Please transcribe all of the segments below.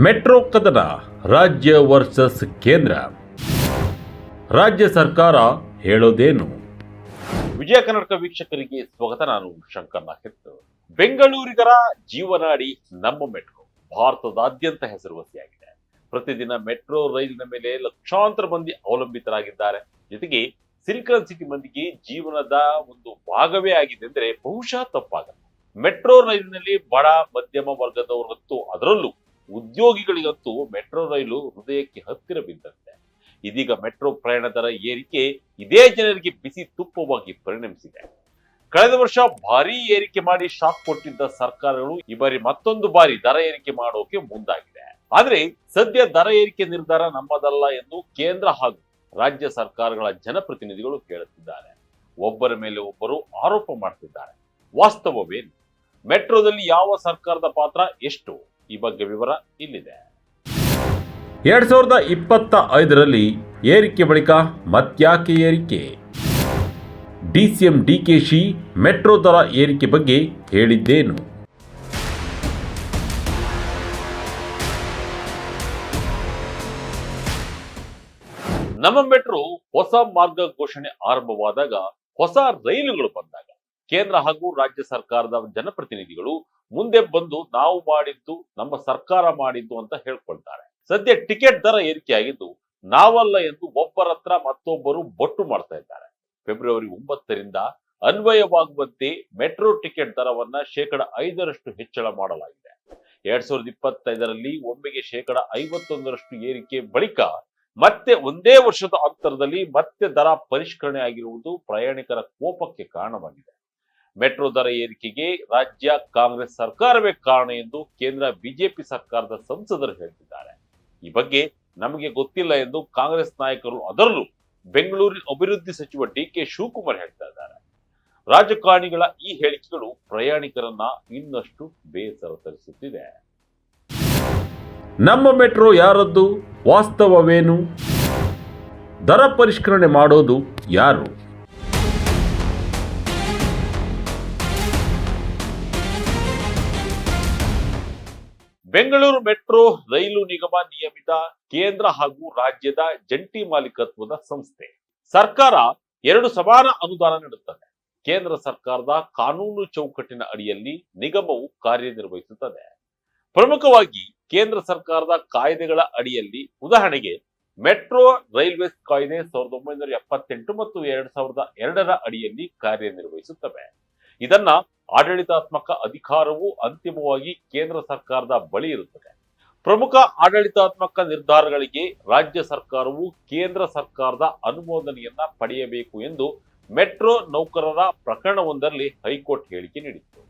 Metro ಕದನ ರಾಜ್ಯ versus ಕೇಂದ್ರ. ರಾಜ್ಯ ಸರ್ಕಾರ ಹೇಳೋದೇನು? ವಿಜಯ ಕರ್ನಾಟಕ ವೀಕ್ಷಕರಿಗೆ ಸ್ವಾಗತ. ನಾನು ಶಂಕರ್ ನಾಯಕ್. ಬೆಂಗಳೂರಿಗರ ಜೀವನಾಡಿ ನಮ್ಮ ಮೆಟ್ರೋ ಭಾರತದಾದ್ಯಂತ ಹೆಸರುವಾಸಿಯಾಗಿದೆ. ಪ್ರತಿದಿನ ಮೆಟ್ರೋ ರೈಲಿನ ಮೇಲೆ ಲಕ್ಷಾಂತರ ಮಂದಿ ಅವಲಂಬಿತರಾಗಿದ್ದಾರೆ. ಜೊತೆಗೆ ಸಿಲಿಕಾನ್ ಸಿಟಿ ಮಂದಿಗೆ ಜೀವನದ ಒಂದು ಭಾಗವೇ ಆಗಿದೆ ಅಂದ್ರೆ ಬಹುಶಃ ತಪ್ಪಾಗಲ್ಲ. ಮೆಟ್ರೋ ರೈಲಿನಲ್ಲಿ ಬಡ ಮಧ್ಯಮ ವರ್ಗದವರಂತೂ, ಅದರಲ್ಲೂ ಉದ್ಯೋಗಿಗಳಿಗಂತೂ ಮೆಟ್ರೋ ರೈಲು ಹೃದಯಕ್ಕೆ ಹತ್ತಿರ ಬಿದ್ದಂತೆ. ಇದೀಗ ಮೆಟ್ರೋ ಪ್ರಯಾಣ ದರ ಏರಿಕೆ ಇದೇ ಜನರಿಗೆ ಬಿಸಿ ತುಪ್ಪವಾಗಿ ಪರಿಣಮಿಸಿದೆ. ಕಳೆದ ವರ್ಷ ಭಾರೀ ಏರಿಕೆ ಮಾಡಿ ಶಾಕ್ ಕೊಟ್ಟಿದ್ದ ಸರ್ಕಾರಗಳು ಈ ಬಾರಿ ಮತ್ತೊಂದು ಬಾರಿ ದರ ಏರಿಕೆ ಮಾಡೋಕೆ ಮುಂದಾಗಿದೆ. ಆದ್ರೆ ಸದ್ಯ ದರ ಏರಿಕೆ ನಿರ್ಧಾರ ನಮ್ಮದಲ್ಲ ಎಂದು ಕೇಂದ್ರ ಹಾಗೂ ರಾಜ್ಯ ಸರ್ಕಾರಗಳ ಜನಪ್ರತಿನಿಧಿಗಳು ಹೇಳುತ್ತಿದ್ದಾರೆ. ಒಬ್ಬರ ಮೇಲೆ ಒಬ್ಬರು ಆರೋಪ ಮಾಡ್ತಿದ್ದಾರೆ. ವಾಸ್ತವವೇನು? ಮೆಟ್ರೋದಲ್ಲಿ ಯಾವ ಸರ್ಕಾರದ ಪಾತ್ರ ಎಷ್ಟು? ಈ ಬಗ್ಗೆ ವಿವರ ಇಲ್ಲಿದೆ. 2025ರಲ್ಲಿ ಏರಿಕೆ ಬಳಿಕ ಮತ್ಯಾಕೆ ಏರಿಕೆ? ಡಿಸಿಎಂ ಡಿಕೆಶಿ ಮೆಟ್ರೋ ದರ ಏರಿಕೆ ಬಗ್ಗೆ ಹೇಳಿದ್ದೇನು? ನಮ್ಮ ಮೆಟ್ರೋ ಹೊಸ ಮಾರ್ಗ ಘೋಷಣೆ ಆರಂಭವಾದಾಗ, ಹೊಸ ರೈಲುಗಳು ಬಂದಾಗ ಕೇಂದ್ರ ಹಾಗೂ ರಾಜ್ಯ ಸರ್ಕಾರದ ಜನಪ್ರತಿನಿಧಿಗಳು ಮುಂದೆ ಬಂದು ನಾವು ಮಾಡಿದ್ದು, ನಮ್ಮ ಸರ್ಕಾರ ಮಾಡಿದ್ದು ಅಂತ ಹೇಳ್ಕೊಳ್ತಾರೆ. ಸದ್ಯ ಟಿಕೆಟ್ ದರ ಏರಿಕೆಯಾಗಿದ್ದು ನಾವಲ್ಲ ಎಂದು ಒಬ್ಬರ ಹತ್ರ ಮತ್ತೊಬ್ಬರು ಬೊಟ್ಟು ಮಾಡ್ತಾ ಇದ್ದಾರೆ. ಫೆಬ್ರವರಿ 9ರಿಂದ ಅನ್ವಯವಾಗುವಂತೆ ಮೆಟ್ರೋ ಟಿಕೆಟ್ ದರವನ್ನ 5% ಹೆಚ್ಚಳ ಮಾಡಲಾಗಿದೆ. 2025ರಲ್ಲಿ ಒಮ್ಮೆಗೆ 51% ಏರಿಕೆ ಬಳಿಕ ಮತ್ತೆ ಒಂದೇ ವರ್ಷದ ಅಂತರದಲ್ಲಿ ಮತ್ತೆ ದರ ಪರಿಷ್ಕರಣೆ ಆಗಿರುವುದು ಪ್ರಯಾಣಿಕರ ಕೋಪಕ್ಕೆ ಕಾರಣವಾಗಿದೆ. ಮೆಟ್ರೋ ದರ ಏರಿಕೆಗೆ ರಾಜ್ಯ ಕಾಂಗ್ರೆಸ್ ಸರ್ಕಾರವೇ ಕಾರಣ ಎಂದು ಕೇಂದ್ರ ಬಿಜೆಪಿ ಸರ್ಕಾರದ ಸಂಸದರು ಹೇಳ್ತಿದ್ದಾರೆ. ಈ ಬಗ್ಗೆ ನಮಗೆ ಗೊತ್ತಿಲ್ಲ ಎಂದು ಕಾಂಗ್ರೆಸ್ ನಾಯಕರು, ಅದರಲ್ಲೂ ಬೆಂಗಳೂರು ಅಭಿವೃದ್ಧಿ ಸಚಿವ ಡಿಕೆ ಶಿವಕುಮಾರ್ ಹೇಳ್ತಾ ಇದ್ದಾರೆ. ರಾಜಕಾರಣಿಗಳ ಈ ಹೇಳಿಕೆಗಳು ಪ್ರಯಾಣಿಕರನ್ನ ಇನ್ನಷ್ಟು ಬೇಸರ ತರಿಸುತ್ತಿದೆ. ನಮ್ಮ ಮೆಟ್ರೋ ಯಾರದ್ದು? ವಾಸ್ತವವೇನು? ದರ ಪರಿಷ್ಕರಣೆ ಮಾಡೋದು ಯಾರು? ಬೆಂಗಳೂರು ಮೆಟ್ರೋ ರೈಲು ನಿಗಮ ನಿಯಮಿತ ಕೇಂದ್ರ ಹಾಗೂ ರಾಜ್ಯದ ಜಂಟಿ ಮಾಲೀಕತ್ವದ ಸಂಸ್ಥೆ. ಸರ್ಕಾರ 2 ಸಮಾನ ಅನುದಾನ ನೀಡುತ್ತದೆ. ಕೇಂದ್ರ ಸರ್ಕಾರದ ಕಾನೂನು ಚೌಕಟ್ಟಿನ ಅಡಿಯಲ್ಲಿ ನಿಗಮವು ಕಾರ್ಯನಿರ್ವಹಿಸುತ್ತದೆ. ಪ್ರಮುಖವಾಗಿ ಕೇಂದ್ರ ಸರ್ಕಾರದ ಕಾಯ್ದೆಗಳ ಅಡಿಯಲ್ಲಿ, ಉದಾಹರಣೆಗೆ ಮೆಟ್ರೋ ರೈಲ್ವೇಸ್ ಕಾಯ್ದೆ 1978 ಮತ್ತು 2002ರ ಅಡಿಯಲ್ಲಿ ಕಾರ್ಯನಿರ್ವಹಿಸುತ್ತವೆ. ಇದನ್ನ ಆಡಳಿತಾತ್ಮಕ ಅಧಿಕಾರವು ಅಂತಿಮವಾಗಿ ಕೇಂದ್ರ ಸರ್ಕಾರದ ಬಳಿ ಇರುತ್ತದೆ. ಪ್ರಮುಖ ಆಡಳಿತಾತ್ಮಕ ನಿರ್ಧಾರಗಳಿಗೆ ರಾಜ್ಯ ಸರ್ಕಾರವು ಕೇಂದ್ರ ಸರ್ಕಾರದ ಅನುಮೋದನೆಯನ್ನ ಪಡೆಯಬೇಕು ಎಂದು ಮೆಟ್ರೋ ನೌಕರರ ಪ್ರಕರಣವೊಂದರಲ್ಲಿ ಹೈಕೋರ್ಟ್ ಹೇಳಿಕೆ ನೀಡಿತ್ತು.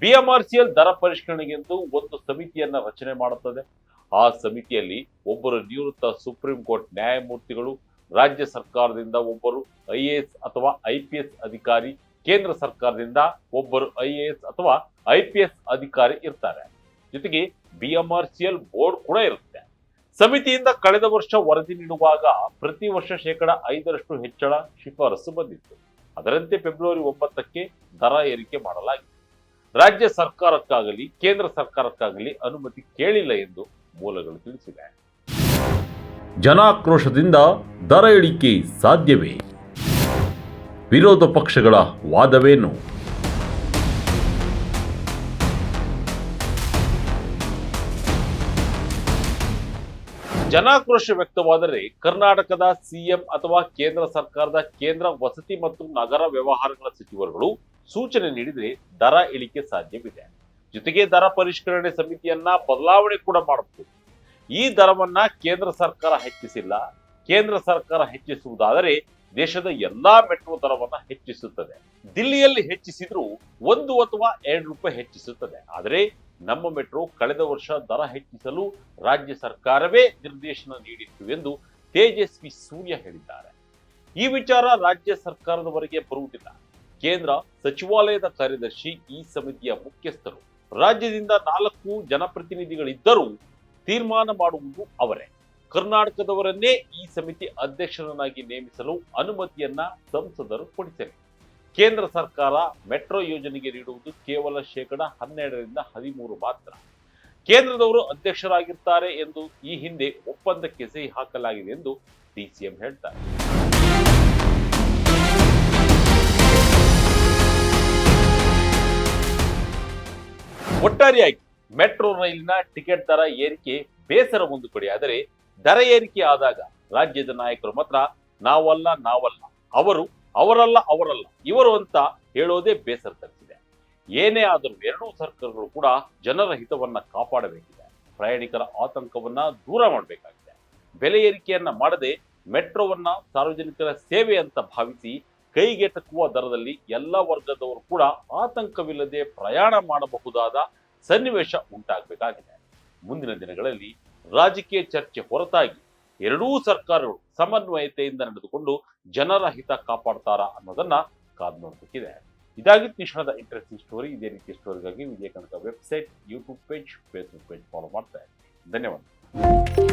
ಬಿಎಂಆರ್ಸಿಎಲ್ ದರ ಪರಿಷ್ಕರಣೆಗೆಂದು ಒಂದು ಸಮಿತಿಯನ್ನ ರಚನೆ ಮಾಡುತ್ತದೆ. ಆ ಸಮಿತಿಯಲ್ಲಿ ಒಬ್ಬರು ನಿವೃತ್ತ ಸುಪ್ರೀಂ ಕೋರ್ಟ್ ನ್ಯಾಯಮೂರ್ತಿಗಳು, ರಾಜ್ಯ ಸರ್ಕಾರದಿಂದ ಒಬ್ಬರು IAS ಅಥವಾ IPS ಅಧಿಕಾರಿ, ಕೇಂದ್ರ ಸರ್ಕಾರದಿಂದ ಒಬ್ಬರು IAS ಅಥವಾ IPS ಅಧಿಕಾರಿ ಇರ್ತಾರೆ. ಜೊತೆಗೆ ಬಿಎಂಆರ್ಸಿಎಲ್ ಬೋರ್ಡ್ ಕೂಡ ಇರುತ್ತೆ. ಸಮಿತಿಯಿಂದ ಕಳೆದ ವರ್ಷ ವರದಿ ನೀಡುವಾಗ ಪ್ರತಿ ವರ್ಷ 5% ಹೆಚ್ಚಳ ಶಿಫಾರಸು ಬಂದಿತ್ತು. ಅದರಂತೆ ಫೆಬ್ರವರಿ 9ಕ್ಕೆ ದರ ಏರಿಕೆ ಮಾಡಲಾಗಿದೆ. ರಾಜ್ಯ ಸರ್ಕಾರಕ್ಕಾಗಲಿ ಕೇಂದ್ರ ಸರ್ಕಾರಕ್ಕಾಗಲಿ ಅನುಮತಿ ಕೇಳಿಲ್ಲ ಎಂದು ಮೂಲಗಳು ತಿಳಿಸಿವೆ. ಜನಾಕ್ರೋಶದಿಂದ ದರ ಇಳಿಕೆ ಸಾಧ್ಯವೇ? ವಿರೋಧ ಪಕ್ಷಗಳ ವಾದವೇನು? ಜನಾಕ್ರೋಶ ವ್ಯಕ್ತವಾದರೆ ಕರ್ನಾಟಕದ ಸಿಎಂ ಅಥವಾ ಕೇಂದ್ರ ಸರ್ಕಾರದ ಕೇಂದ್ರ ವಸತಿ ಮತ್ತು ನಗರ ವ್ಯವಹಾರಗಳ ಸಚಿವರುಗಳು ಸೂಚನೆ ನೀಡಿದರೆ ದರ ಇಳಿಕೆ ಸಾಧ್ಯವಿದೆ. ಜೊತೆಗೆ ದರ ಪರಿಷ್ಕರಣೆ ಸಮಿತಿಯನ್ನ ಬದಲಾವಣೆ ಕೂಡ ಮಾಡಬಹುದು. ಈ ದರವನ್ನ ಕೇಂದ್ರ ಸರ್ಕಾರ ಹೆಚ್ಚಿಸಿಲ್ಲ. ಕೇಂದ್ರ ಸರ್ಕಾರ ಹೆಚ್ಚಿಸುವುದಾದರೆ ದೇಶದ ಎಲ್ಲಾ ಮೆಟ್ರೋ ದರವನ್ನ ಹೆಚ್ಚಿಸುತ್ತದೆ. ದಿಲ್ಲಿಯಲ್ಲಿ ಹೆಚ್ಚಿಸಿದ್ರೂ 1 ಅಥವಾ 2 ರೂಪಾಯಿ ಹೆಚ್ಚಿಸುತ್ತದೆ. ಆದರೆ ನಮ್ಮ ಮೆಟ್ರೋ ಕಳೆದ ವರ್ಷ ದರ ಹೆಚ್ಚಿಸಲು ರಾಜ್ಯ ಸರ್ಕಾರವೇ ನಿರ್ದೇಶನ ನೀಡಿತ್ತು ಎಂದು ತೇಜಸ್ವಿ ಸೂರ್ಯ ಹೇಳಿದ್ದಾರೆ. ಈ ವಿಚಾರ ರಾಜ್ಯ ಸರ್ಕಾರದವರೆಗೆ ಬರುವುದಿಲ್ಲ. ಕೇಂದ್ರ ಸಚಿವಾಲಯದ ಕಾರ್ಯದರ್ಶಿ ಈ ಸಮಿತಿಯ ಮುಖ್ಯಸ್ಥರು. ರಾಜ್ಯದಿಂದ 4 ಜನಪ್ರತಿನಿಧಿಗಳಿದ್ದರೂ ತೀರ್ಮಾನ ಮಾಡುವುದು ಅವರೇ. ಕರ್ನಾಟಕದವರನ್ನೇ ಈ ಸಮಿತಿ ಅಧ್ಯಕ್ಷರನ್ನಾಗಿ ನೇಮಿಸಲು ಅನುಮತಿಯನ್ನ ಸಂಸದರು ಕೊಡಿಸಲಿ. ಕೇಂದ್ರ ಸರ್ಕಾರ ಮೆಟ್ರೋ ಯೋಜನೆಗೆ ನೀಡುವುದು ಕೇವಲ 12% ರಿಂದ 13% ಮಾತ್ರ. ಕೇಂದ್ರದವರು ಅಧ್ಯಕ್ಷರಾಗಿರ್ತಾರೆ ಎಂದು ಈ ಹಿಂದೆ ಒಪ್ಪಂದಕ್ಕೆ ಸಹಿ ಹಾಕಲಾಗಿದೆ ಎಂದು ಡಿಸಿಎಂ ಹೇಳ್ತಾರೆ. ಒಟ್ಟಾರೆಯಾಗಿ ಮೆಟ್ರೋ ರೈಲಿನ ಟಿಕೆಟ್ ದರ ಏರಿಕೆ ಬೇಸರ ಒಂದು ಕಡೆ, ಆದರೆ ದರ ಏರಿಕೆ ಆದಾಗ ರಾಜ್ಯದ ನಾಯಕರು ಮಾತ್ರ ನಾವಲ್ಲ ಅವರು, ಅವರಲ್ಲ ಇವರು ಅಂತ ಹೇಳೋದೇ ಬೇಸರ ತರಿಸಿದೆ. ಏನೇ ಆದರೂ ಎರಡೂ ಸರ್ಕಾರಗಳು ಕೂಡ ಜನರ ಹಿತವನ್ನ ಕಾಪಾಡಬೇಕಿದೆ, ಪ್ರಯಾಣಿಕರ ಆತಂಕವನ್ನ ದೂರ ಮಾಡಬೇಕಾಗಿದೆ. ಬೆಲೆ ಏರಿಕೆಯನ್ನ ಮಾಡದೆ ಮೆಟ್ರೋವನ್ನ ಸಾರ್ವಜನಿಕರ ಸೇವೆ ಅಂತ ಭಾವಿಸಿ ಕೈಗೆಟಕುವ ದರದಲ್ಲಿ ಎಲ್ಲ ವರ್ಗದವರು ಕೂಡ ಆತಂಕವಿಲ್ಲದೆ ಪ್ರಯಾಣ ಮಾಡಬಹುದಾದ ಸನ್ನಿವೇಶ ಉಂಟಾಗಬೇಕಾಗಿದೆ. ಮುಂದಿನ ದಿನಗಳಲ್ಲಿ ರಾಜಕೀಯ ಚರ್ಚೆ ಹೊರತಾಗಿ ಎರಡೂ ಸರ್ಕಾರಗಳು ಸಮನ್ವಯತೆಯಿಂದ ನಡೆದುಕೊಂಡು ಜನರ ಹಿತ ಕಾಪಾಡ್ತಾರಾ ಅನ್ನೋದನ್ನ ಕಾದು ನೋಡಬೇಕಿದೆ. ಇದಾಗಿತ್ತು ಈ ಕ್ಷಣದ ಇಂಟ್ರೆಸ್ಟಿಂಗ್ ಸ್ಟೋರಿ. ಇದೇ ರೀತಿಯ ಸ್ಟೋರಿಗಾಗಿ Vijaya Karnataka website, YouTube page, Facebook page follow ಮಾಡ್ತಾ ಇದ್ದೀನಿ. ಧನ್ಯವಾದ.